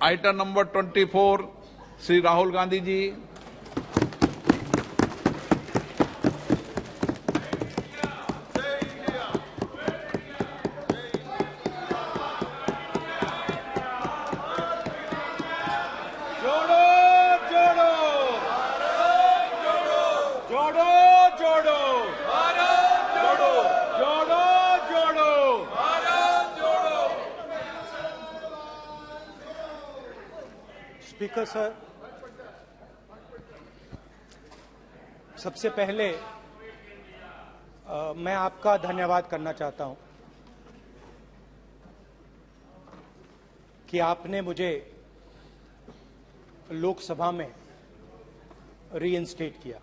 Item number 24 Shri Rahul Gandhi ji. जोड़ो जोड़ो जोड़ो जोड़ो जोड़ो जोड़ो जोड़ो स्पीकर सर, सबसे पहले मैं आपका धन्यवाद करना चाहता हूं कि आपने मुझे लोकसभा में रीइंस्टेट किया।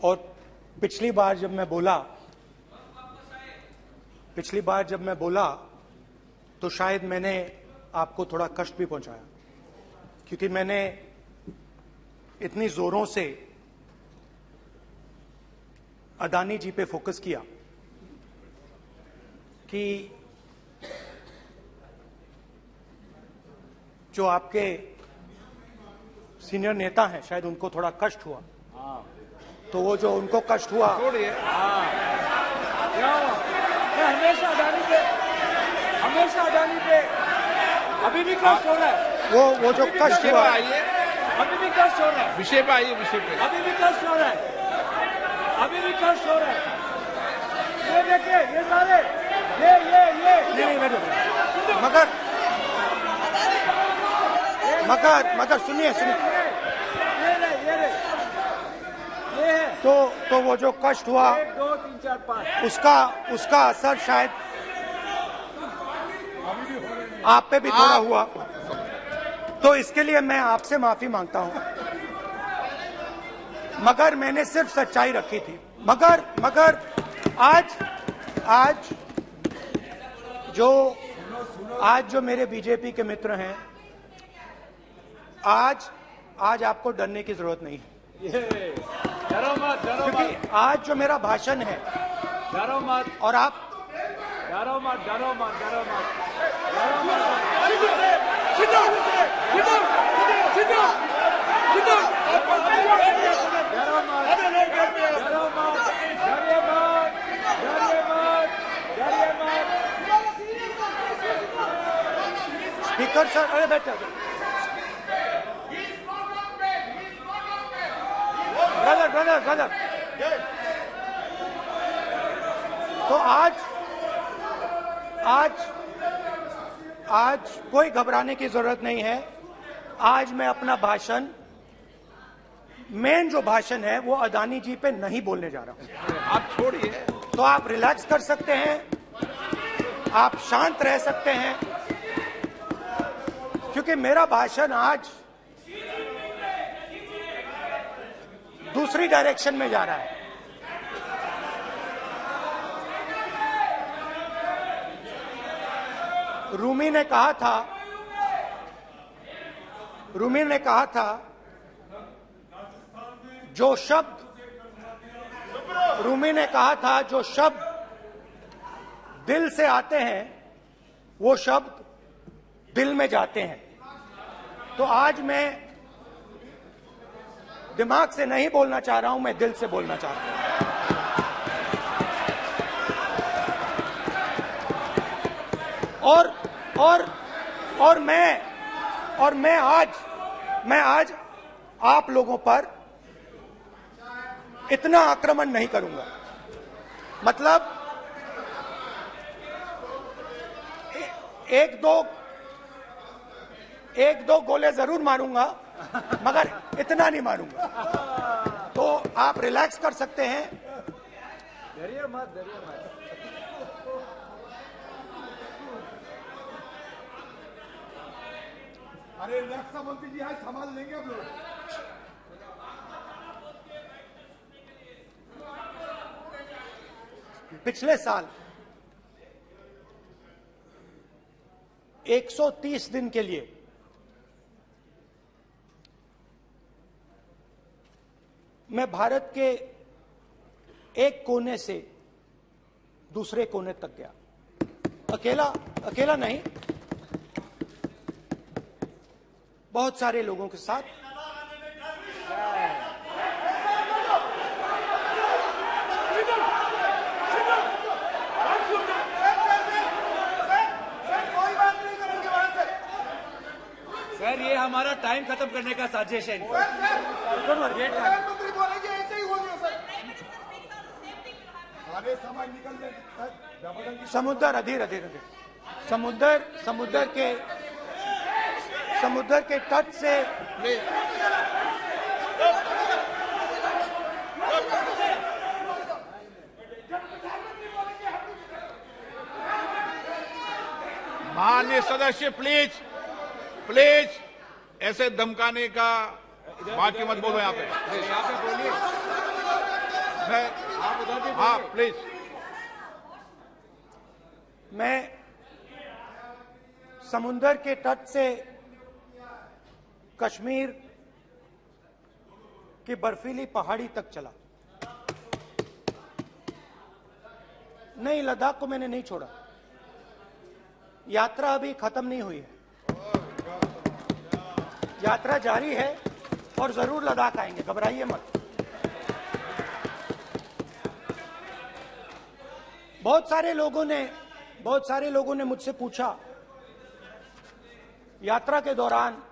और पिछली बार जब मैं बोला तो शायद मैंने आपको थोड़ा कष्ट भी पहुंचाया, क्योंकि मैंने इतनी जोरों से अदानी जी पे फोकस किया कि जो आपके सीनियर नेता हैं शायद उनको थोड़ा कष्ट हुआ। तो वो जो उनको कष्ट हुआ, हमेशा अडानी पे अभी भी कष्ट हो रहा है। वो जो कष्ट हुआ, अभी भी कष्ट हो रहा है। विषय पे आइए, विषय पे। अभी भी कष्ट हो रहा है। ये देखिए, ये सारे नहीं मगर सुनिए ये है। तो वो जो कष्ट हुआ 1 2 3 4 5 उसका असर शायद आप पे भी थोड़ा हुआ। तो इसके लिए मैं आपसे माफी मांगता हूं, मगर मैंने सिर्फ सच्चाई रखी थी। मगर आज जो मेरे बीजेपी के मित्र हैं, आज आपको डरने की जरूरत नहीं है, डरो मत क्योंकि आज जो मेरा भाषण है, डरो मत और आप डरो मत स्पीकर सर, अरे बैठे ब्रदर। तो आज कोई घबराने की जरूरत नहीं है। आज मैं अपना भाषण, मेन जो भाषण है वो अदानी जी पे नहीं बोलने जा रहा हूं। आप छोड़िए, तो आप रिलैक्स कर सकते हैं, आप शांत रह सकते हैं, क्योंकि मेरा भाषण आज दूसरी डायरेक्शन में जा रहा है। रूमी ने कहा था जो शब्द दिल से आते हैं वो शब्द दिल में जाते हैं। तो आज मैं दिमाग से नहीं बोलना चाह रहा हूं, मैं दिल से बोलना चाह रहा हूं। और मैं आज आप लोगों पर इतना आक्रमण नहीं करूंगा। मतलब एक दो गोले जरूर मारूंगा, मगर इतना नहीं मारूंगा। तो आप रिलैक्स कर सकते हैं। डरिए मत अरे रक्षा मंत्री जी, आज संभाल लेंगे आप लोग। पिछले साल 130 दिन के लिए मैं भारत के एक कोने से दूसरे कोने तक गया। अकेला नहीं, बहुत सारे लोगों के साथ। सर ये हमारा टाइम खत्म करने का साजिश है। प्रधानमंत्री बोलेंगे ऐसे ही हो गया सर। सारे समाज निकल गए सर, जबरदस्ती समुद्र अधीर समुद्र के तट से माननीय सदस्य प्लीज प्लीज ऐसे धमकाने का बात की मत बोलो यहाँ पे। यहाँ पे बोलिए, आप उधर भी हाँ प्लीज। मैं समुद्र के तट से कश्मीर की बर्फीली पहाड़ी तक चला। नहीं, लद्दाख को मैंने नहीं छोड़ा। यात्रा अभी खत्म नहीं हुई है, यात्रा जारी है और जरूर लद्दाख आएंगे, घबराइए मत। बहुत सारे लोगों ने मुझसे पूछा यात्रा के दौरान,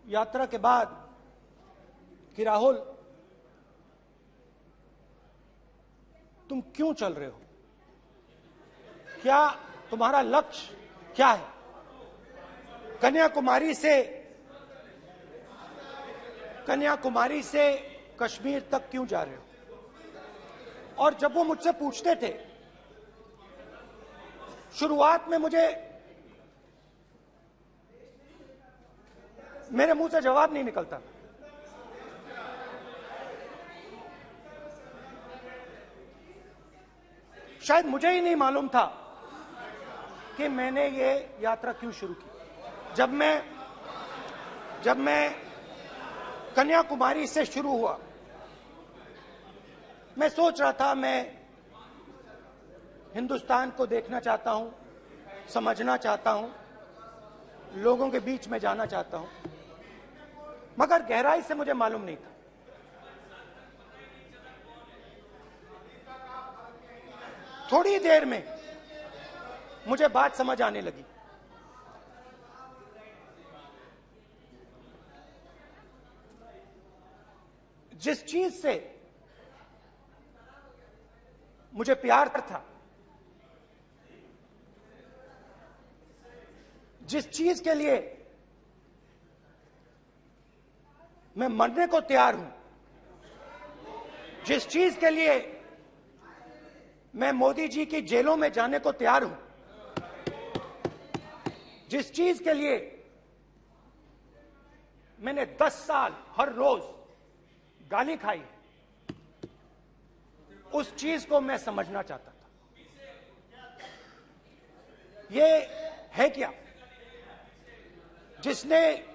यात्रा के बाद कि राहुल तुम क्यों चल रहे हो, क्या तुम्हारा लक्ष्य क्या है, कन्याकुमारी से कश्मीर तक क्यों जा रहे हो। और जब वो मुझसे पूछते थे, शुरुआत में मेरे मुंह से जवाब नहीं निकलता। शायद मुझे ही नहीं मालूम था कि मैंने ये यात्रा क्यों शुरू की। जब मैं कन्याकुमारी से शुरू हुआ, मैं सोच रहा था मैं हिंदुस्तान को देखना चाहता हूं, समझना चाहता हूं, लोगों के बीच में जाना चाहता हूं, मगर गहराई से मुझे मालूम नहीं था। थोड़ी देर में मुझे बात समझ आने लगी। जिस चीज से मुझे प्यार था, जिस चीज के लिए मैं मरने को तैयार हूं, जिस चीज के लिए मैं मोदी जी की जेलों में जाने को तैयार हूं, जिस चीज के लिए मैंने 10 साल हर रोज गाली खाई, उस चीज को मैं समझना चाहता था। ये है क्या जिसने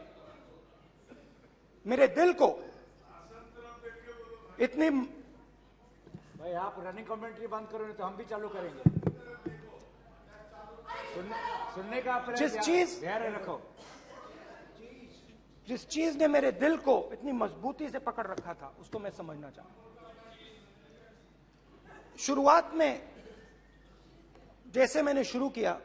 मेरे दिल को इतनी। भाई आप रनिंग कमेंट्री बंद करो, नहीं तो हम भी चालू करेंगे। सुनने का आप धैर्य रखो। जिस चीज ने मेरे दिल को इतनी मजबूती से पकड़ रखा था, उसको मैं समझना चाहता। शुरुआत में जैसे मैंने शुरू किया,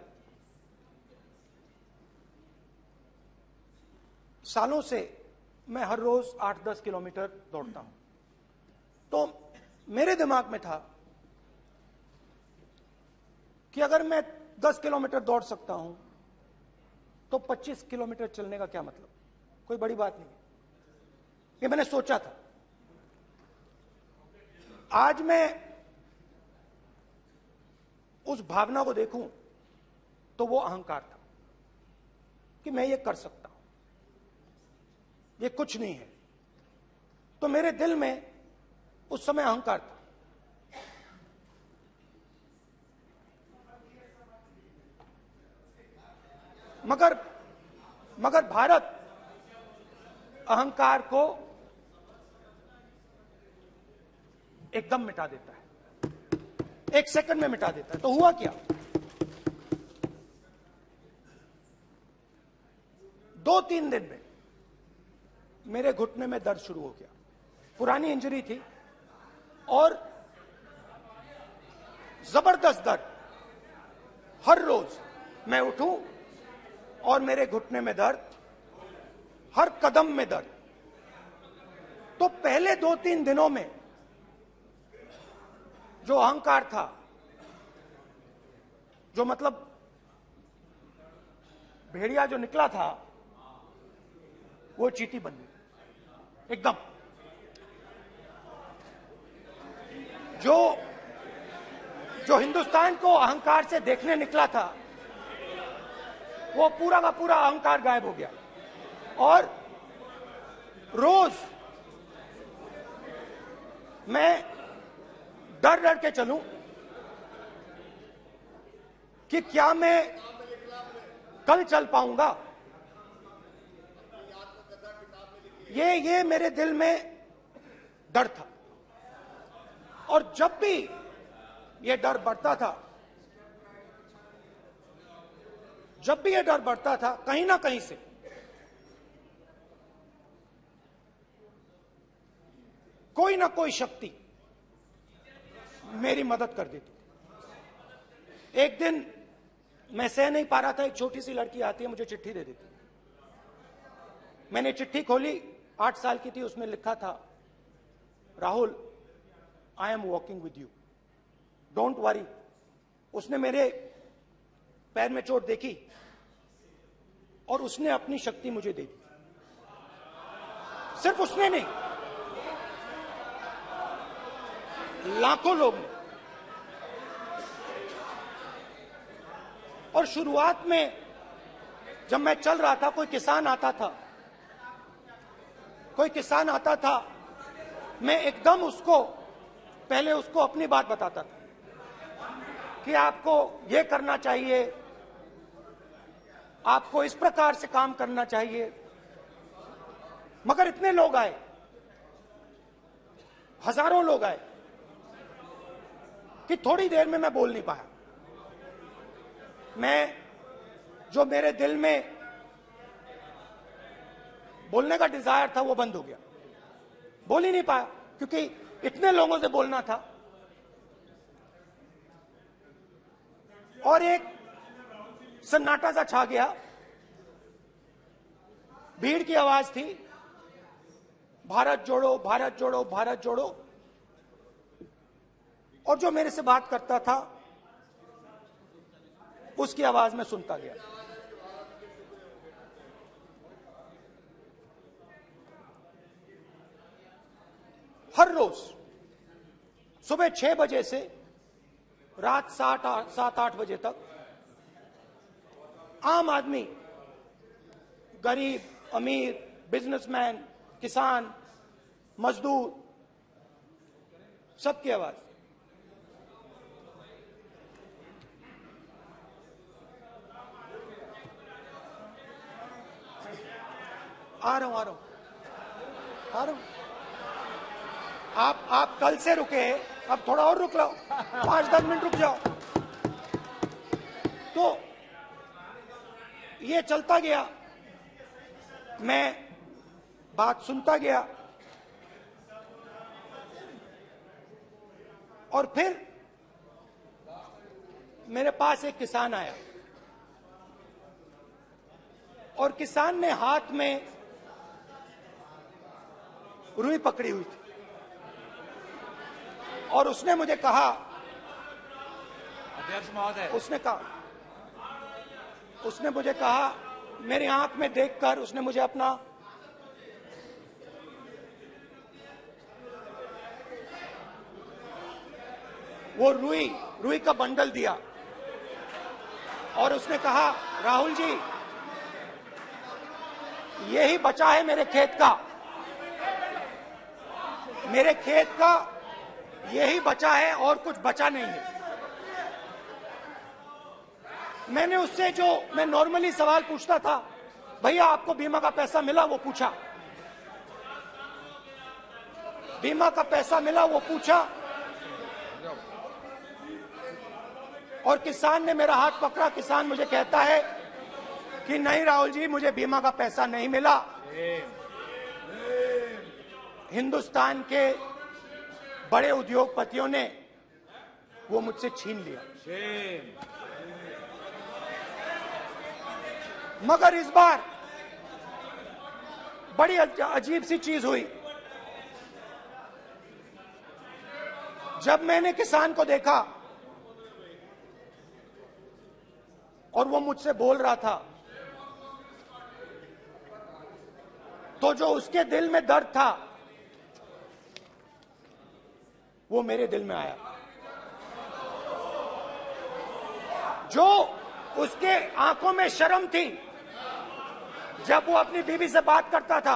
सालों से मैं हर रोज 8-10 किलोमीटर दौड़ता हूं, तो मेरे दिमाग में था कि अगर मैं 10 किलोमीटर दौड़ सकता हूं तो 25 किलोमीटर चलने का क्या मतलब, कोई बड़ी बात नहीं। ये मैंने सोचा था। आज मैं उस भावना को देखूं तो वो अहंकार था कि मैं ये कर सकता हूं, ये कुछ नहीं है। तो मेरे दिल में उस समय अहंकार था। मगर भारत अहंकार को एकदम मिटा देता है, 1 सेकंड में मिटा देता है। तो हुआ क्या, 2-3 दिन में मेरे घुटने में दर्द शुरू हो गया। पुरानी इंजरी थी और जबरदस्त दर्द। हर रोज मैं उठूं और मेरे घुटने में दर्द, हर कदम में दर्द। तो पहले 2-3 दिनों में जो अहंकार था, जो मतलब भेड़िया जो निकला था, वो चींटी बन गई एकदम। जो हिंदुस्तान को अहंकार से देखने निकला था, वो पूरा का पूरा अहंकार गायब हो गया। और रोज मैं डर डर के चलूं कि क्या मैं कल चल पाऊंगा। ये मेरे दिल में डर था। और जब भी ये डर बढ़ता था, कहीं ना कहीं से कोई ना कोई शक्ति मेरी मदद कर देती। एक दिन मैं सह नहीं पा रहा था, एक छोटी सी लड़की आती है, मुझे चिट्ठी दे देती। मैंने चिट्ठी खोली, 8 साल की थी, उसमें लिखा था, Rahul, I am walking with you, don't worry. उसने मेरे पैर में चोट देखी और उसने अपनी शक्ति मुझे दे दी। सिर्फ उसने नहीं, लाखों लोग ने। और शुरुआत में जब मैं चल रहा था, कोई किसान आता था, मैं एकदम पहले उसको अपनी बात बताता था कि आपको ये करना चाहिए, आपको इस प्रकार से काम करना चाहिए। मगर इतने लोग आए, हजारों लोग आए, कि थोड़ी देर में मैं बोल नहीं पाया। जो मेरे दिल में बोलने का डिजायर था, वो बंद हो गया। बोल ही नहीं पाया, क्योंकि इतने लोगों से बोलना था। और एक सन्नाटा सा छा गया, भीड़ की आवाज थी, भारत जोड़ो, भारत जोड़ो, भारत जोड़ो। और जो मेरे से बात करता था, उसकी आवाज में सुनता गया। हर रोज सुबह 6 बजे से रात 7-8 बजे तक आम आदमी, गरीब, अमीर, बिजनेसमैन, किसान, मजदूर, सबकी आवाज। आ रहा हूं। आप कल से रुके, अब थोड़ा और रुक लो, 5-10 मिनट रुक जाओ। तो ये चलता गया, मैं बात सुनता गया। और फिर मेरे पास एक किसान आया, और किसान ने हाथ में रुई पकड़ी हुई थी, और उसने मुझे कहा, अध्यक्ष महोदय, उसने मुझे कहा, मेरी आंख में देखकर उसने मुझे अपना वो रुई का बंडल दिया, और उसने कहा, राहुल जी, यही बचा है मेरे खेत का, यही बचा है, और कुछ बचा नहीं है। मैंने उससे, जो मैं नॉर्मली सवाल पूछता था, भैया आपको बीमा का पैसा मिला, वो पूछा। बीमा का पैसा मिला, वो पूछा। और किसान ने मेरा हाथ पकड़ा। किसान मुझे कहता है कि नहीं राहुल जी, मुझे बीमा का पैसा नहीं मिला। हिंदुस्तान के बड़े उद्योगपतियों ने वो मुझसे छीन लिया। मगर इस बार बड़ी अजीब सी चीज हुई। जब मैंने किसान को देखा और वो मुझसे बोल रहा था, तो जो उसके दिल में दर्द था वो मेरे दिल में आया। जो उसके आंखों में शर्म थी जब वो अपनी बीवी से बात करता था,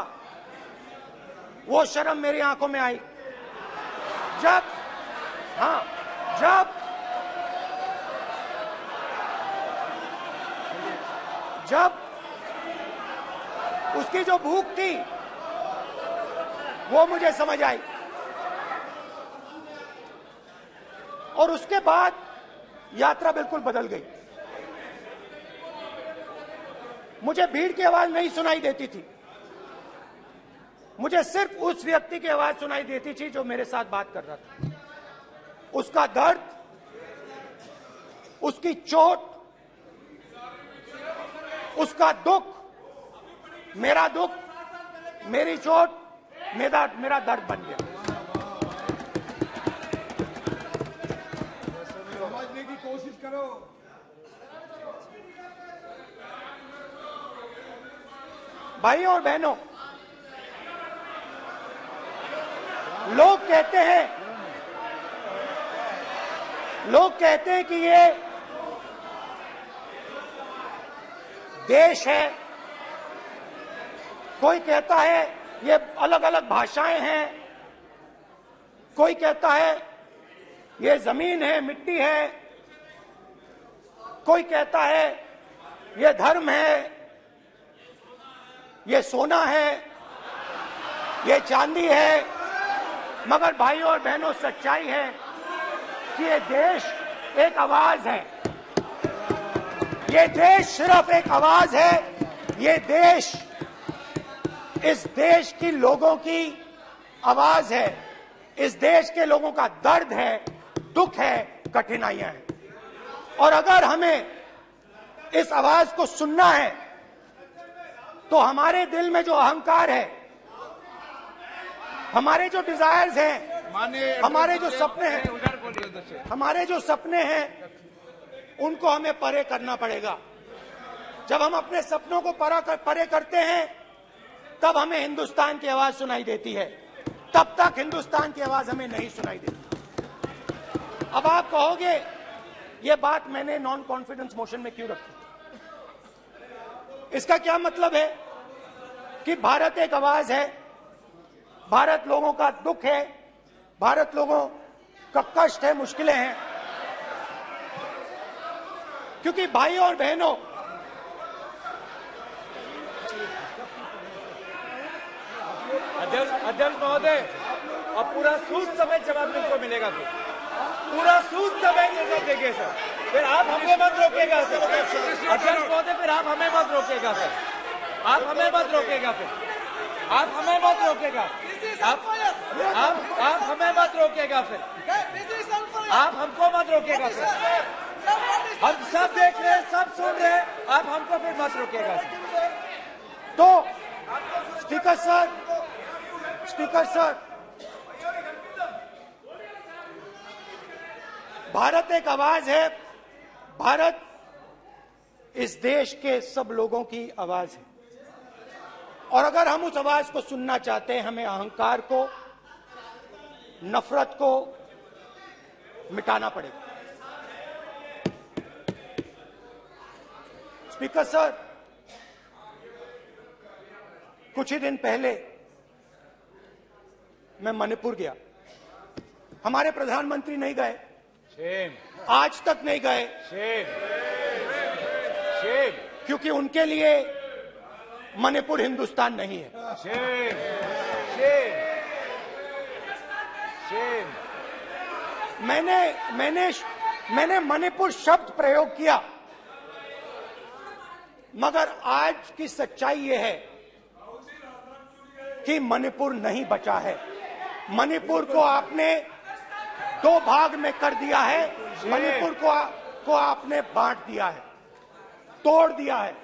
वो शर्म मेरी आंखों में आई। जब उसकी जो भूख थी वो मुझे समझ आई। और उसके बाद यात्रा बिल्कुल बदल गई। मुझे भीड़ की आवाज नहीं सुनाई देती थी, मुझे सिर्फ उस व्यक्ति की आवाज सुनाई देती थी जो मेरे साथ बात कर रहा था। उसका दर्द, उसकी चोट, उसका दुख, मेरा दुख, मेरी चोट, मेरा दर्द बन गया। समझने की कोशिश करो। भाइयों और बहनों, लोग कहते हैं कि ये देश है, कोई कहता है ये अलग अलग भाषाएं हैं, कोई कहता है ये जमीन है, मिट्टी है, कोई कहता है ये धर्म है, ये सोना है, ये चांदी है। मगर भाइयों और बहनों, सच्चाई है कि ये देश एक आवाज है। ये देश सिर्फ एक आवाज है। ये देश, इस देश की लोगों की आवाज है। इस देश के लोगों का दर्द है, दुख है, कठिनाइयां हैं। और अगर हमें इस आवाज को सुनना है तो हमारे दिल में जो अहंकार है, हमारे जो डिजायर्स हैं, हमारे जो सपने हैं, उनको हमें परे करना पड़ेगा। जब हम अपने सपनों को परे करते हैं तब हमें हिंदुस्तान की आवाज सुनाई देती है, तब तक हिंदुस्तान की आवाज हमें नहीं सुनाई देती। अब आप कहोगे ये बात मैंने नॉन कॉन्फिडेंस मोशन में क्यों रखी? इसका क्या मतलब है कि भारत एक आवाज है, भारत लोगों का दुख है, भारत लोगों का कष्ट है, मुश्किलें हैं। क्योंकि भाइयों और बहनों, अध्यक्ष महोदय, अब पूरा सूद समेत जवाब तुमको मिलेगा। पूरा सूद समेत जवाब देंगे सर। फिर आप हमें मत रोकेगा सर। अध्यक्ष महोदय, फिर आप हमें मत रोकेगा सर। आप हमें मत रोकेगा। फिर आप हमें मत रोकेगा। आप हमें मत रोकेगा। फिर आप हमको मत रोकेगा सर। हम सब देख रहे हैं, सब सुन रहे हैं, आप हमको फिर मत रोकेगा सर। तो स्पीकर सर, भारत एक आवाज है। भारत इस देश के सब लोगों की आवाज है। और अगर हम उस आवाज को सुनना चाहते हैं, हमें अहंकार को, नफरत को मिटाना पड़ेगा। स्पीकर सर, कुछ ही दिन पहले मैं मणिपुर गया। हमारे प्रधानमंत्री नहीं गए, आज तक नहीं गए, क्योंकि उनके लिए मणिपुर हिंदुस्तान नहीं है। मैंने मणिपुर शब्द प्रयोग किया, मगर आज की सच्चाई यह है कि मणिपुर नहीं बचा है। मणिपुर को आपने दो भाग में कर दिया है। मणिपुर को आपने बांट दिया है, तोड़ दिया है।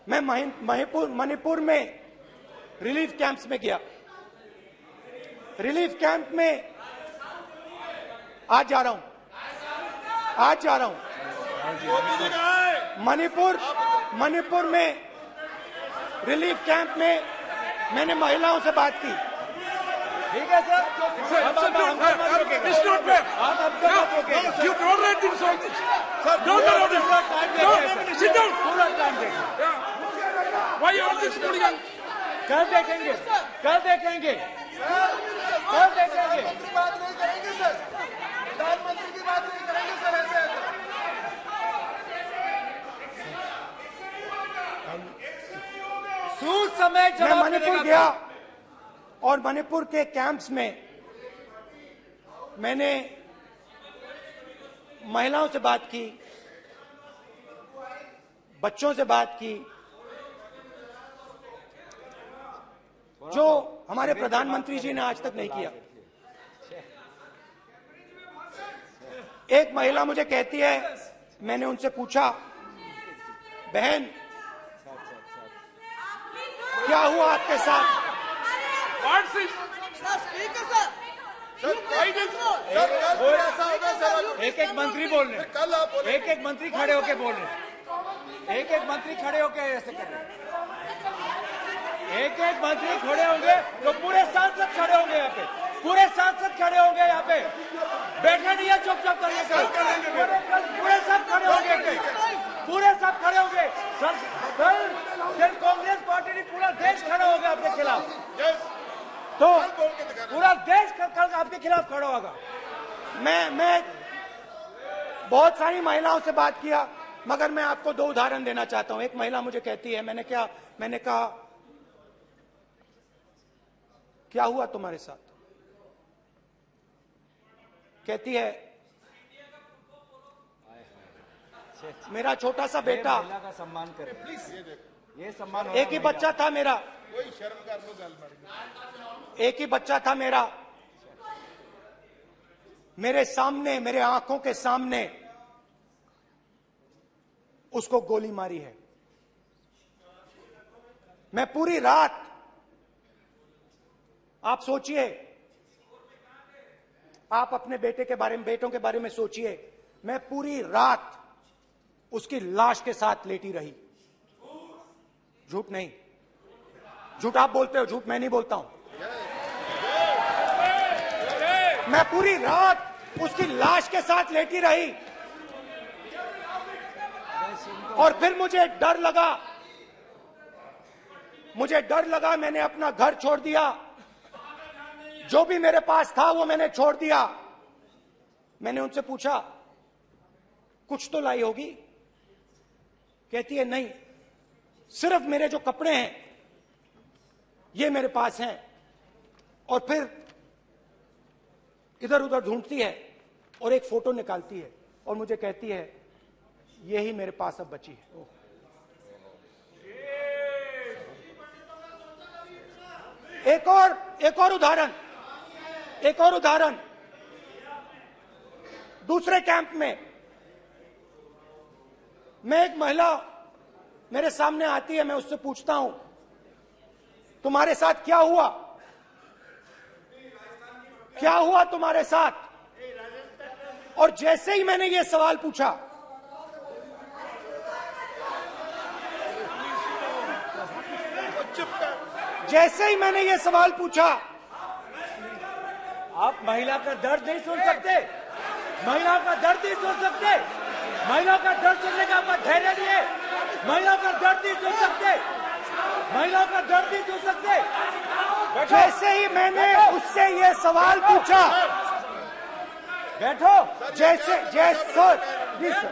मैं मणिपुर में रिलीफ कैंप्स में गया। रिलीफ कैंप में आज जा रहा हूं। मणिपुर में रिलीफ कैंप में मैंने महिलाओं से बात की। ठीक है सर, अब आप मत रोकेगा। It's not fair. आप हमको मत रोकेगा sir. You tolerate things like this. Sir, Don't allow this. पूरा टाइम देंगे Don't sir. let me sit down. पूरा टाइम देंगे। Yeah. Why you all this hooligan? कल देखेंगे। प्रधानमंत्री की बात नहीं करेंगे सर, प्रधानमंत्री की बात नहीं करेंगे सर ऐसे। सूद समय मैं जवाब मणिपुर मिलेगा गया और मणिपुर के कैंप्स में मैंने महिलाओं से बात की, बच्चों से बात की, जो हमारे प्रधानमंत्री जी ने आज तक नहीं किया। एक महिला मुझे कहती है, मैंने उनसे पूछा, बहन क्या हुआ आपके साथ? What's this? कल ऐसा होगा सर, एक मंत्री बोल रहे हैं। कल आप बोले एक मंत्री खड़े होके बोल रहे हैं। एक मंत्री खड़े होके ऐसे कर रहे हैं। एक मंत्री खड़े होंगे तो पूरे सांसद खड़े होंगे यहाँ पे, पूरे सांसद खड़े होंगे यहाँ पे। बैठे नहीं है, चुपचाप करिए सर। पूरे सब खड़े होंगे, पूरे सब खड़े होंगे सर। कल कांग्रेस पार्टी ने पूरा देश खड़ा होगा आपके खिलाफ, तो पूरा देश कल आपके खिलाफ खड़ा होगा। मैं बहुत सारी महिलाओं से बात किया, मगर मैं आपको दो उदाहरण देना चाहता हूं। एक महिला मुझे कहती है, मैंने कहा क्या हुआ तुम्हारे साथ? कहती है, मेरा छोटा सा बेटा, महिला का सम्मान करें प्लीज। ये सम्मान एक ही बच्चा था मेरा, कोई शर्म कर लो गल एक ही बच्चा था मेरा, मेरे सामने, मेरे आंखों के सामने उसको गोली मारी है। मैं पूरी रात, आप सोचिए, आप अपने बेटों के बारे में सोचिए, मैं पूरी रात उसकी लाश के साथ लेटी रही। झूठ नहीं, झूठ आप बोलते हो, झूठ मैं नहीं बोलता हूं। मैं पूरी रात उसकी लाश के साथ लेटी रही और फिर मुझे डर लगा, मैंने अपना घर छोड़ दिया, जो भी मेरे पास था वो मैंने छोड़ दिया। मैंने उनसे पूछा, कुछ तो लाई होगी? कहती है, नहीं, सिर्फ मेरे जो कपड़े हैं ये मेरे पास हैं। और फिर इधर उधर ढूंढती है और एक फोटो निकालती है और मुझे कहती है, यही मेरे पास अब बची है। एक और उदाहरण, दूसरे कैंप में मैं, एक महिला मेरे सामने आती है, मैं उससे पूछता हूं, तुम्हारे साथ क्या हुआ? क्या हुआ तुम्हारे साथ? और जैसे ही मैंने ये सवाल पूछा, जैसे ही मैंने ये सवाल पूछा, आप महिला का दर्द नहीं सुन सकते? महिला का दर्द नहीं सुन सकते? महिला का दर्द सुनने का आपका धैर्य नहीं है? महिला का दर्द नहीं सुन सकते? महिला का दर्द नहीं सुन सकते? जैसे ही मैंने उससे ये सवाल पूछा, बैठो। जैसे सर, प्लीज सर,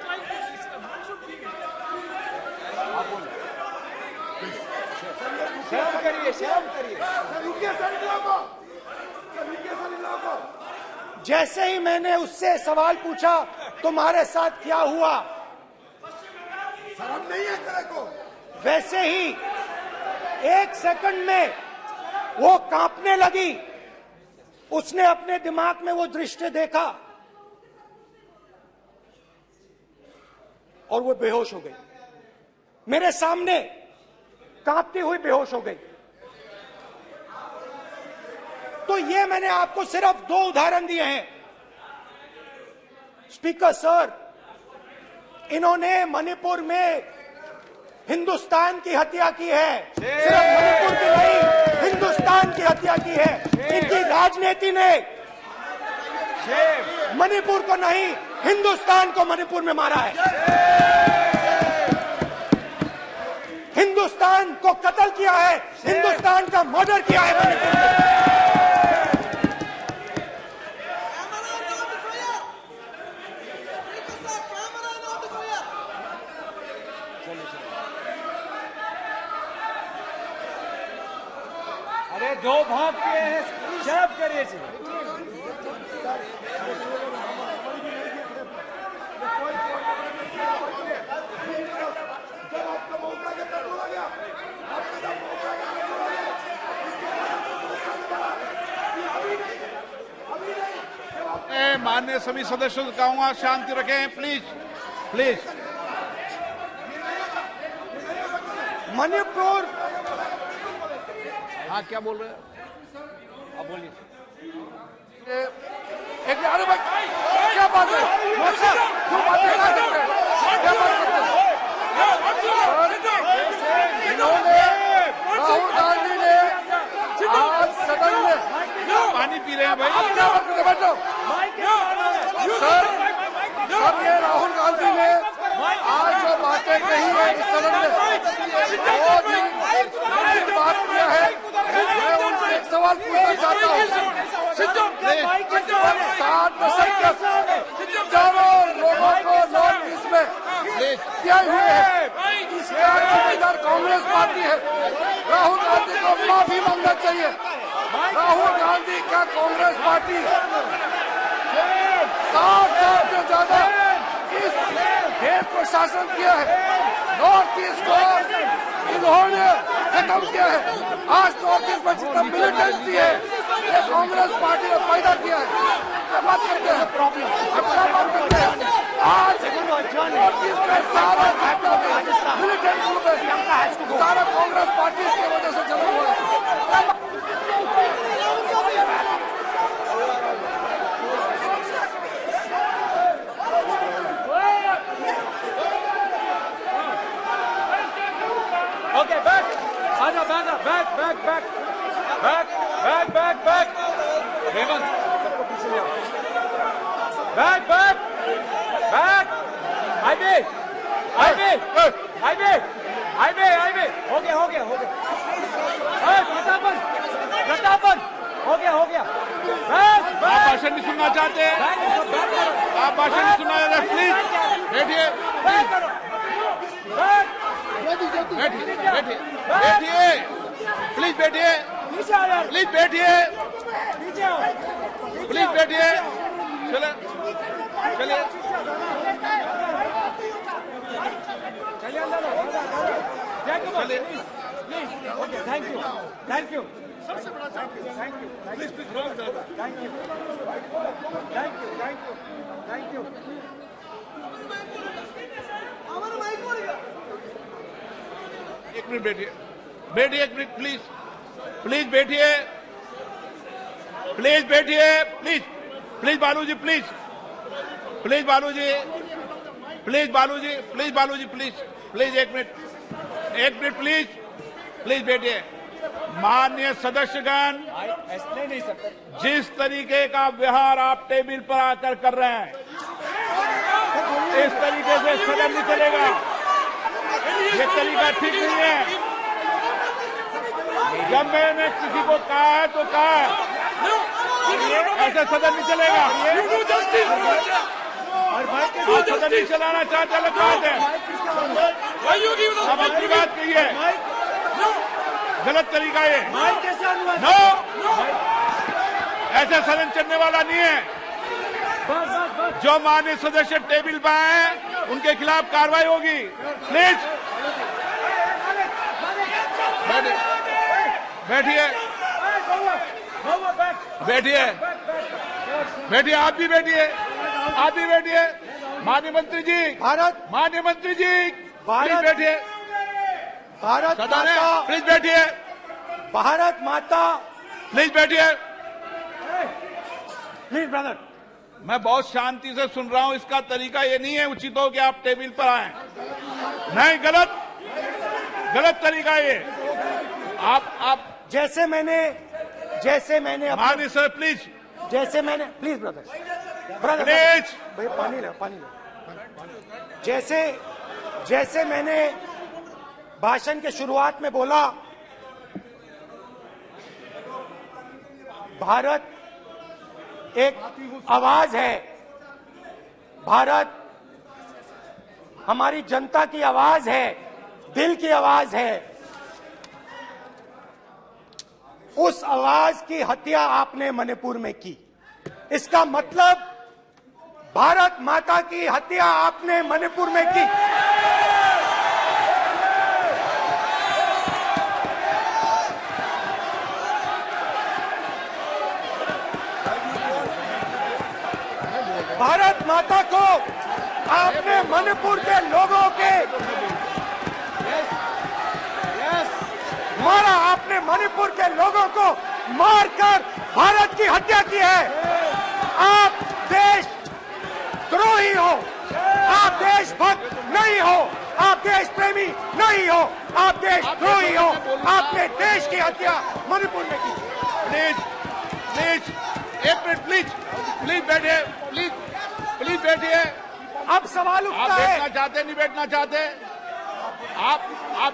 शर्म करिए, शर्म करिए। जैसे ही मैंने उससे सवाल पूछा तुम्हारे साथ क्या हुआ, शर्म नहीं है तेरे को? वैसे ही 1 सेकंड में वो कांपने लगी। उसने अपने दिमाग में वो दृश्य देखा और वो बेहोश हो गई। मेरे सामने कांपती हुई बेहोश हो गई। तो ये मैंने आपको सिर्फ 2 उदाहरण दिए हैं। स्पीकर सर, इन्होंने मणिपुर में हिंदुस्तान की हत्या की है। सिर्फ मणिपुर की नहीं, हिंदुस्तान की हत्या की है। इनकी राजनीति ने मणिपुर को नहीं, हिंदुस्तान को मणिपुर में मारा है। हिंदुस्तान को कत्ल किया है, हिंदुस्तान का मर्डर किया है मणिपुर में। अरे 2 भाग के हैं, शर्म करिए जी। माननीय सभी सदस्यों से कहूंगा शांति रखें, प्लीज प्लीज। मणिपुर, हाँ क्या बोल रहे हैं? अब बोलिए। एक अरे भाई क्या बात है? क्यों बात नहीं कर सकते? क्या बात करते हैं? इन्होंने राहुल गांधी ने आज सदन में पानी पी रहे हैं भाई। आप क्या बात करते? बैठो सर। सर ये राहुल गांधी ने आज जो बातें कही है इस सदन में बहुत ही बात किया है। मैं उनसे एक सवाल पूछना चाहता हूँ। 7 दशक तक चारों लोगों को नॉर्थ ईस्ट में किए हुए हैं, इसका जिम्मेदार कांग्रेस पार्टी है। राहुल गांधी को माफी मांगना चाहिए। राहुल गांधी का कांग्रेस पार्टी 7 साल से ज्यादा इस देश को शासन किया है। नॉर्थ ईस्ट को इन्होंने खत्म किया है। आज नॉर्थ ईस्ट में जितना मिलिटेंसी है ये कांग्रेस पार्टी ने पैदा किया है। क्या बात करते हैं? क्या बात करते हैं? आज नॉर्थ ईस्ट में सारा मिलिटेंट ग्रुप है, सारा कांग्रेस पार्टी की वजह से जमा हुआ है। ओके बैक, आजा back back back back back back back Hemant सबको पीछे ले आओ। Back back back highway highway highway highway highway हो गया प्रतापन प्रतापन हो गया बैक आप बैक भाषण नहीं सुनना चाहते हैं? आप भाषण नहीं सुनना चाहते? प्लीज बैठिए, बैक करो बैक बैठिए बैठिए बैठिए, प्लीज बैठिए, नीचे आओ यार, प्लीज बैठिए, नीचे आओ प्लीज बैठिए। चले चलिए चलिए अंदर जय कुमार चलिए। प्लीज ओके थैंक यू सबसे बड़ा thank you please thank you हमारा माइक बोल गया। एक मिनट बैठिए, बैठिए एक मिनट प्लीज, प्लीज बैठिए, प्लीज बैठिए, please please Baluji, please please Baluji, please Baluji, please Baluji, please please एक मिनट प्लीज प्लीज बैठिए। माननीय सदस्यगण, ऐसे नहीं सकते। जिस तरीके का व्यवहार आप टेबल पर आकर कर रहे हैं इस तरीके से सदन नहीं चलेगा। ये तरीका ठीक नहीं है। जब मैंने किसी को कहा है तो कहा है, ऐसे सदन नहीं चलेगा। आप सदन नहीं चलाना चाहते अलग बात है, अब अपनी बात कहिए। गलत तरीका है, नो, ऐसे सदन चलने वाला नहीं है। जो माननीय सदस्य टेबल पर आए उनके खिलाफ कार्रवाई होगी। प्लीज बैठिए, बैठिए, बैठिए, आप भी बैठिए, आप भी बैठिए। माननीय मंत्री जी, माननीय मंत्री जी, प्लीज बैठिए। भारत सदन है, माता, प्लीज बैठिए, भारत माता, प्लीज बैठिए। Please brother. मैं बहुत शांति से सुन रहा हूं, इसका तरीका ये नहीं है उचित हो कि आप टेबल पर आए। नहीं, गलत, गलत तरीका ये। आप जैसे मैंने माननीय सर प्लीज, जैसे मैंने, प्लीज ब्रदर, ब्रदर प्लीज, भाई पानी लो, पानी लो। जैसे मैंने भाषण के शुरुआत में बोला, भारत एक आवाज है, भारत हमारी जनता की आवाज है, दिल की आवाज है। उस आवाज की हत्या आपने मणिपुर में की। इसका मतलब भारत माता की हत्या आपने मणिपुर में की। भारत माता को आपने मणिपुर के लोगों के मारा, आपने मणिपुर के लोगों को मारकर भारत की हत्या की है। आप देश द्रोही हो, आप देशभक्त नहीं हो, आप देश प्रेमी नहीं हो, आप देशद्रोही हो। आपने देश की हत्या मणिपुर में की। प्लीज, प्लीज, एक मिनट, प्लीज, प्लीज बैठिए, प्लीज, प्लीज बैठिए। अब सवाल आप उठता है, बैठना चाहते नहीं बैठना चाहते, आप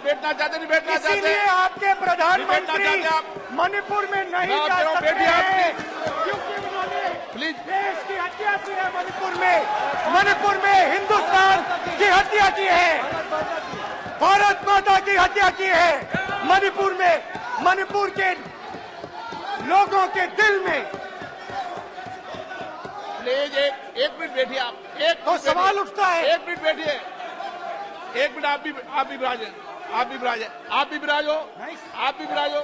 बैठना चाहते नहीं बैठना चाहते, इसीलिए आपके प्रधानमंत्री चाहते आप। मणिपुर में नहीं मैं जा कह रहा हूं, सकते बैठिए आप, हैं, क्योंकि उन्होंने प्लीज। देश की हत्या की है। मणिपुर में हिंदुस्तान की हत्या की है, भारत माता की हत्या की है। मणिपुर में, मणिपुर के लोगों के दिल में। प्लीज एक मिनट बैठिए आप, एक तो मिनट सवाल बैठिए, उठता है, एक मिनट बैठिए, एक मिनट। आप भी विराजे, आप भी विराजे, आप भी विराजो, आप भी विराजो।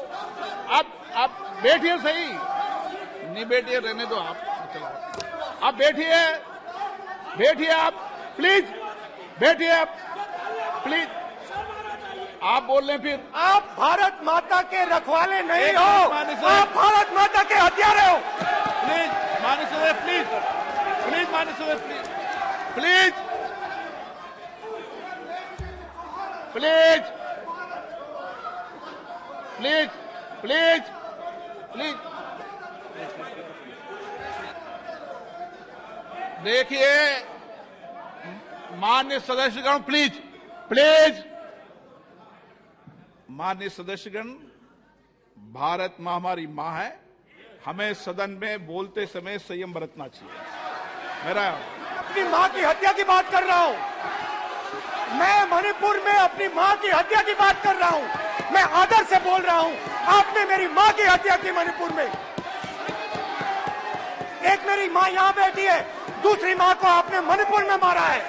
आप बैठिए सही, नहीं बैठिए रहने दो आप, आप बैठिए, बैठिए आप, प्लीज बैठिए आप, प्लीज। आप बोल रहे फिर, आप भारत माता के रखवाले नहीं एक हो, मिनट माननीय सर। आप भारत माता के हत्यारे हो। प्लीज माननीय सदस्य, प्लीज, प्लीज माननीय सदस्य, please, please, please, please, please, please. देखिए माननीय सदस्यगण, प्लीज, प्लीज, माननीय सदस्यगण, भारत मां हमारी मां है, हमें सदन में बोलते समय संयम बरतना चाहिए। मेरा अपनी मां की हत्या की बात कर रहा हूं, मैं मणिपुर में अपनी मां की हत्या की बात कर रहा हूं, मैं आदर से बोल रहा हूं। आपने मेरी मां की हत्या की मणिपुर में। एक मेरी मां यहां बैठी है, दूसरी मां को आपने मणिपुर में मारा है।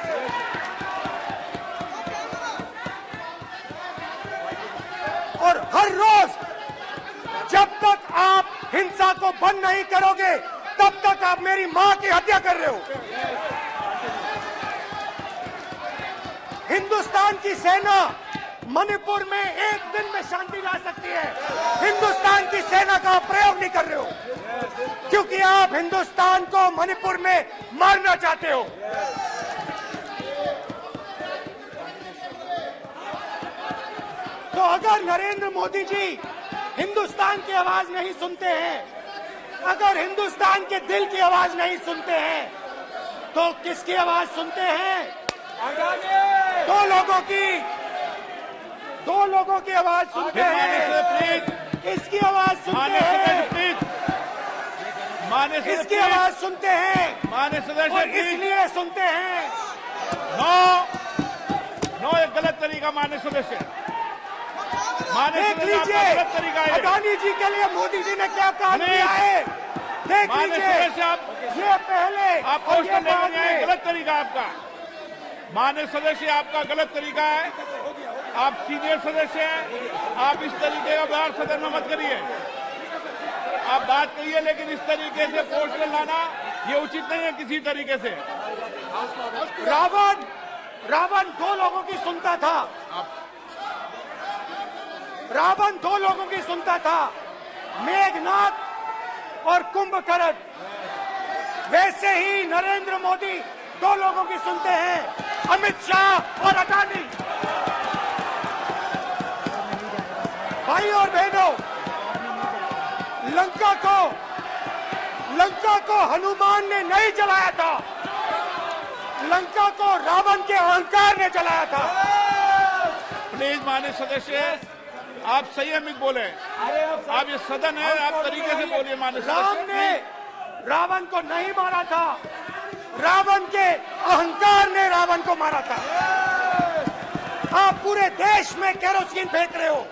और हर रोज जब तक आप हिंसा को बंद नहीं करोगे, तब तक आप मेरी मां की हत्या कर रहे हो। हिंदुस्तान की सेना मणिपुर में एक दिन में शांति ला सकती है। हिंदुस्तान की सेना का प्रयोग नहीं कर रहे हो, क्योंकि आप हिंदुस्तान को मणिपुर में मारना चाहते हो। तो अगर नरेंद्र मोदी जी हिंदुस्तान की आवाज नहीं सुनते हैं, अगर हिंदुस्तान के दिल की आवाज नहीं सुनते हैं, तो किसकी आवाज सुनते हैं? दो लोगों की आवाज सुनते हैं। प्लीज, इसकी आवाज सुनते माननीय हैं, सदस्य, प्लीज, माननीय सदस्य, इसकी आवाज सुनते हैं, माननीय सदस्य, और प्लीज। इसलिए सुनते हैं। नो, ये गलत तरीका माननीय सदस्य, माननीय देख सदस्य, आपका लीजिए गलत तरीका है। अडानी जी के लिए मोदी जी ने क्या काम प्लीज। किया है, देख माननीय लीजिए। सदस्य, आप ये पहले आप और ये पोस्टर बाद लेने आए, में। गलत तरीका आपका। माननीय सदस्य, आपका गलत तरीका है। आप सीनियर सदस्य हैं, आप इस तरीके का व्यवहार सदन में मत करिए। आप बात करिए, लेकिन इस तरीके से पोस्टर लाना ये उचित नहीं है किसी तरीके से। रावण दो लोगों की सुनता था। रावण दो लोगों की सुनता था, मेघनाथ और कुंभकर्ण। वैसे ही नरेंद्र मोदी दो लोगों की सुनते हैं, अमित शाह और अडानी। भाई और बहनों, लंका को हनुमान ने नहीं जलाया था, लंका को रावण के अहंकार ने जलाया था। प्लीज माननीय सदस्य, आप संयमित बोले। आप ये सदन है, आप तरीके से बोलिए। माननीय राम सदस्य, ने रावण को नहीं मारा था, रावण के अहंकार ने रावण को मारा था। आप पूरे देश में केरोसिन फेंक रहे हो,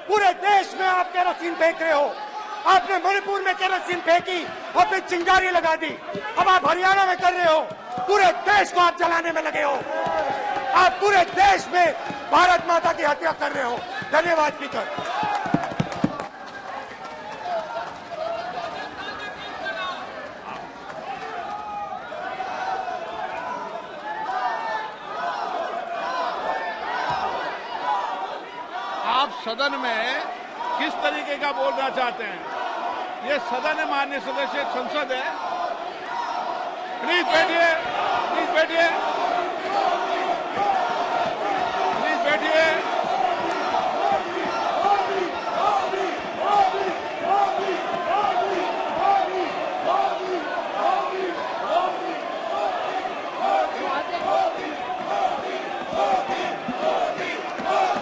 पूरे देश में आप केरोसिन फेंक रहे हो। आपने मणिपुर में केरोसिन फेंकी और फिर चिंगारी लगा दी। अब आप हरियाणा में कर रहे हो, पूरे देश को आप जलाने में लगे हो। आप पूरे देश में भारत माता की हत्या कर रहे हो। धन्यवाद स्पीकर। आप सदन में किस तरीके का बोलना चाहते हैं? ये सदन है माननीय सदस्य, संसद है। प्लीज बैठिए, प्लीज बैठिए।